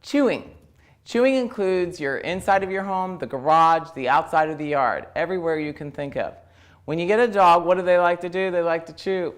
Chewing. Chewing includes your inside of your home, the garage, the outside of the yard, everywhere you can think of. When you get a dog, what do they like to do? They like to chew.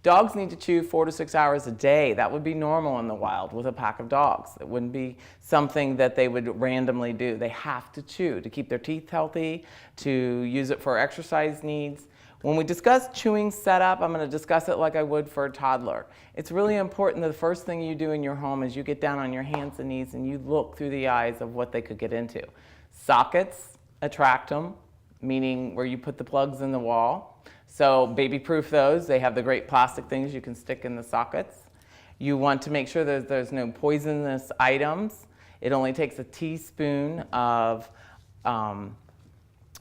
Dogs need to chew 4 to 6 hours a day. That would be normal in the wild with a pack of dogs. It wouldn't be something that they would randomly do. They have to chew to keep their teeth healthy, to use it for exercise needs. When we discuss chewing setup, I'm going to discuss it like I would for a toddler. It's really important that the first thing you do in your home is you get down on your hands and knees and you look through the eyes of what they could get into. Sockets attract them, meaning where you put the plugs in the wall. So baby-proof those. They have the great plastic things you can stick in the sockets. You want to make sure that there's no poisonous items. It only takes a teaspoon of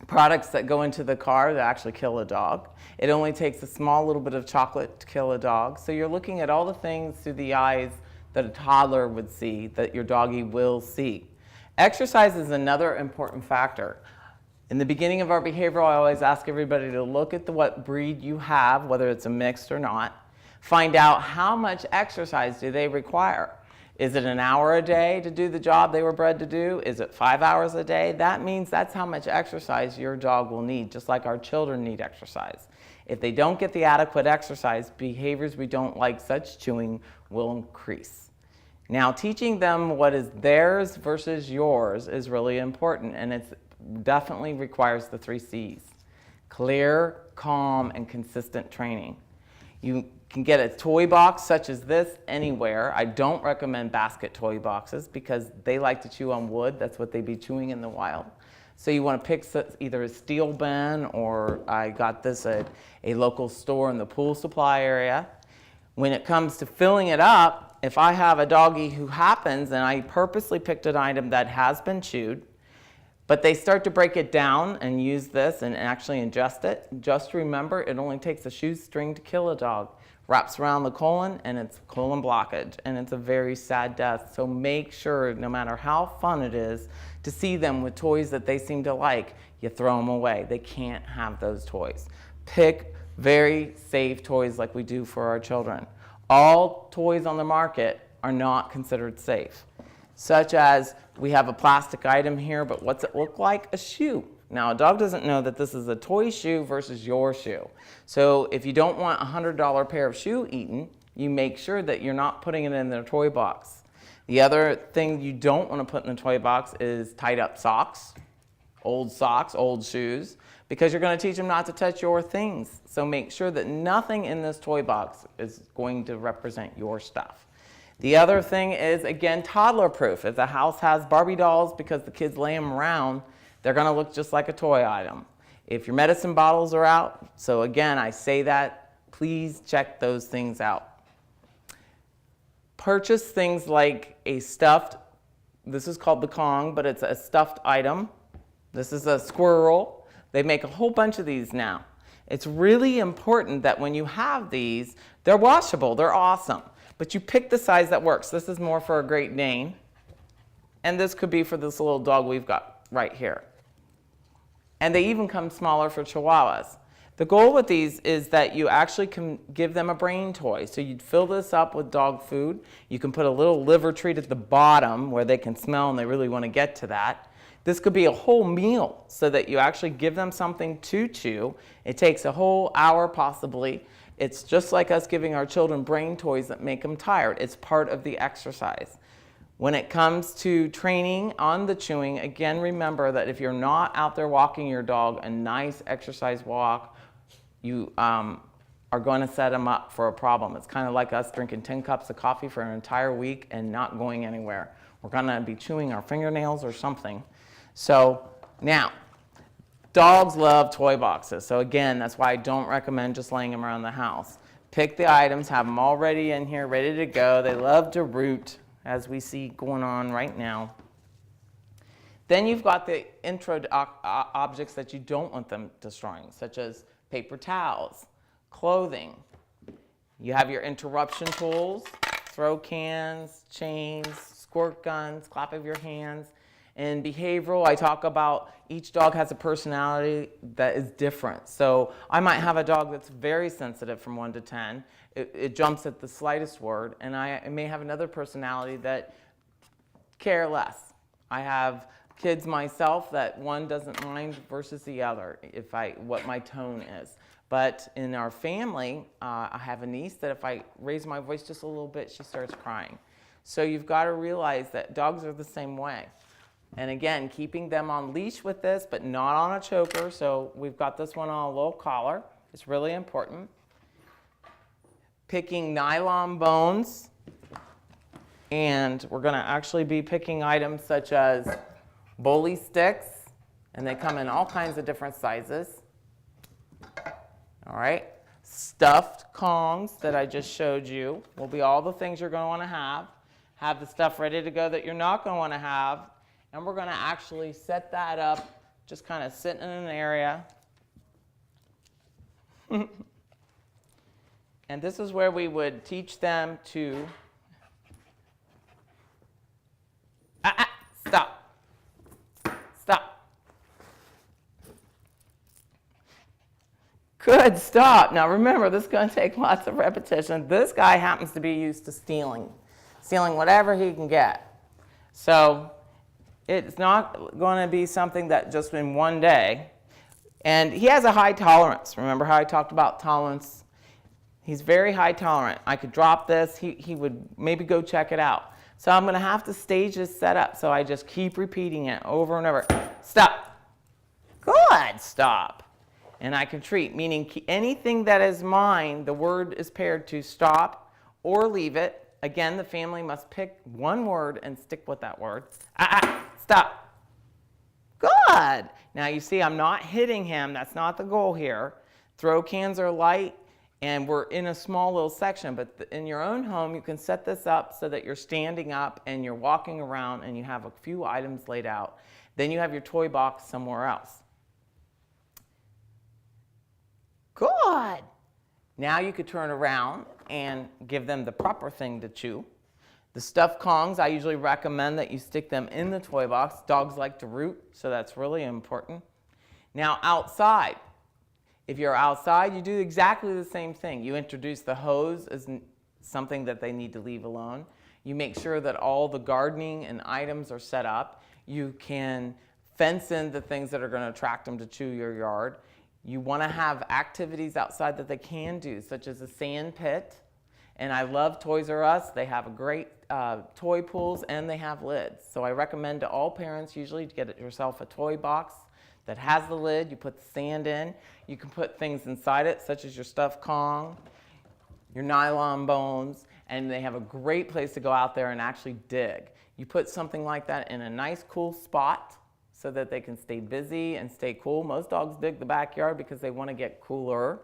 products that go into the car that actually kill a dog. It only takes a small little bit of chocolate to kill a dog. So you're looking at all the things through the eyes that a toddler would see, that your doggie will see. Exercise is another important factor. In the beginning of our behavioral, I always ask everybody to look at what breed you have, whether it's a mixed or not. Find out how much exercise do they require. Is it an hour a day to do the job they were bred to do? Is it 5 hours a day? That means that's how much exercise your dog will need, just like our children need exercise. If they don't get the adequate exercise, behaviors we don't like, such chewing, will increase. Now, teaching them what is theirs versus yours is really important, and it definitely requires the 3 C's. Clear, calm, and consistent training. You can get a toy box such as this anywhere. I don't recommend basket toy boxes because they like to chew on wood. That's what they'd be chewing in the wild. So you want to pick either a steel bin, or I got this at a local store in the pool supply area. When it comes to filling it up, if I have a doggie who happens, and I purposely picked an item that has been chewed, but they start to break it down and use this and actually ingest it, just remember it only takes a shoestring to kill a dog. Wraps around the colon and it's colon blockage, and it's a very sad death. So make sure, no matter how fun it is to see them with toys that they seem to like, you throw them away. They can't have those toys. Pick very safe toys like we do for our children. All toys on the market are not considered safe, such as we have a plastic item here, but what's it look like? A shoe. Now, a dog doesn't know that this is a toy shoe versus your shoe. So if you don't want a $100 pair of shoe eaten, you make sure that you're not putting it in their toy box. The other thing you don't want to put in the toy box is tied up socks, old shoes, because you're going to teach them not to touch your things. So make sure that nothing in this toy box is going to represent your stuff. The other thing is, again, toddler proof. If the house has Barbie dolls because the kids lay them around, they're going to look just like a toy item. If your medicine bottles are out, so again, I say that, please check those things out. Purchase things like a stuffed, this is called the Kong, but it's a stuffed item. This is a squirrel. They make a whole bunch of these now. It's really important that when you have these, they're washable, they're awesome. But you pick the size that works. This is more for a Great Dane. And this could be for this little dog we've got right here. And they even come smaller for Chihuahuas. The goal with these is that you actually can give them a brain toy. So you'd fill this up with dog food. You can put a little liver treat at the bottom where they can smell and they really want to get to that. This could be a whole meal so that you actually give them something to chew. It takes a whole hour possibly. It's just like us giving our children brain toys that make them tired. It's part of the exercise. When it comes to training on the chewing, again, remember that if you're not out there walking your dog a nice exercise walk, you are going to set them up for a problem. It's kind of like us drinking 10 cups of coffee for an entire week and not going anywhere. We're going to be chewing our fingernails or something. So now, dogs love toy boxes. So again, that's why I don't recommend just laying them around the house. Pick the items, have them all ready in here, ready to go. They love to root, as we see going on right now. Then you've got the intro objects that you don't want them destroying, such as paper towels, clothing. You have your interruption tools, throw cans, chains, squirt guns, clap of your hands. In behavioral, I talk about each dog has a personality that is different. So I might have a dog that's very sensitive from 1 to 10. It jumps at the slightest word. And I may have another personality that care less. I have kids myself that one doesn't mind versus the other what my tone is. But in our family, I have a niece that if I raise my voice just a little bit, she starts crying. So you've got to realize that dogs are the same way. And again, keeping them on leash with this, but not on a choker. So we've got this one on a little collar. It's really important. Picking nylon bones. And we're going to actually be picking items such as bully sticks. And they come in all kinds of different sizes. All right. Stuffed Kongs that I just showed you will be all the things you're going to want to have. Have the stuff ready to go that you're not going to want to have. And we're going to actually set that up, just kind of sitting in an area. And this is where we would teach them to stop. Stop. Good, stop. Now remember, this is going to take lots of repetition. This guy happens to be used to stealing whatever he can get. So it's not going to be something that just in one day. And he has a high tolerance. Remember how I talked about tolerance? He's very high tolerant. I could drop this. He would maybe go check it out. So I'm going to have to stage this setup. So I just keep repeating it over and over. Stop. Good. Stop. And I can treat, meaning anything that is mine, the word is paired to stop or leave it. Again, the family must pick one word and stick with that word. Stop. Good. Now you see I'm not hitting him. That's not the goal here. Throw cans are light and we're in a small little section. But in your own home, you can set this up so that you're standing up and you're walking around and you have a few items laid out. Then you have your toy box somewhere else. Good. Now you could turn around and give them the proper thing to chew. The stuffed Kongs, I usually recommend that you stick them in the toy box. Dogs like to root, so that's really important. Now outside, if you're outside, you do exactly the same thing. You introduce the hose as something that they need to leave alone. You make sure that all the gardening and items are set up. You can fence in the things that are going to attract them to chew your yard. You want to have activities outside that they can do, such as a sand pit. And I love Toys R Us. They have a great toy pools and they have lids. So I recommend to all parents usually to get yourself a toy box that has the lid. You put the sand in. You can put things inside it, such as your stuffed Kong, your nylon bones, and they have a great place to go out there and actually dig. You put something like that in a nice cool spot so that they can stay busy and stay cool. Most dogs dig the backyard because they want to get cooler.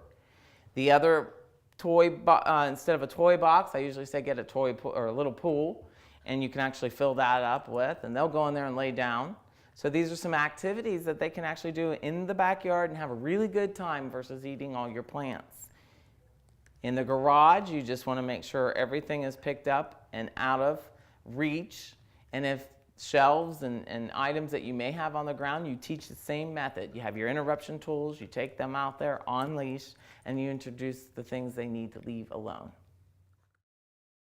The other toy, instead of a toy box, I usually say get a toy or a little pool, and you can actually fill that up with, and they'll go in there and lay down. So these are some activities that they can actually do in the backyard and have a really good time versus eating all your plants. In the garage, you just want to make sure everything is picked up and out of reach. And if shelves and items that you may have on the ground, you teach the same method. You have your interruption tools, you take them out there on leash, and you introduce the things they need to leave alone.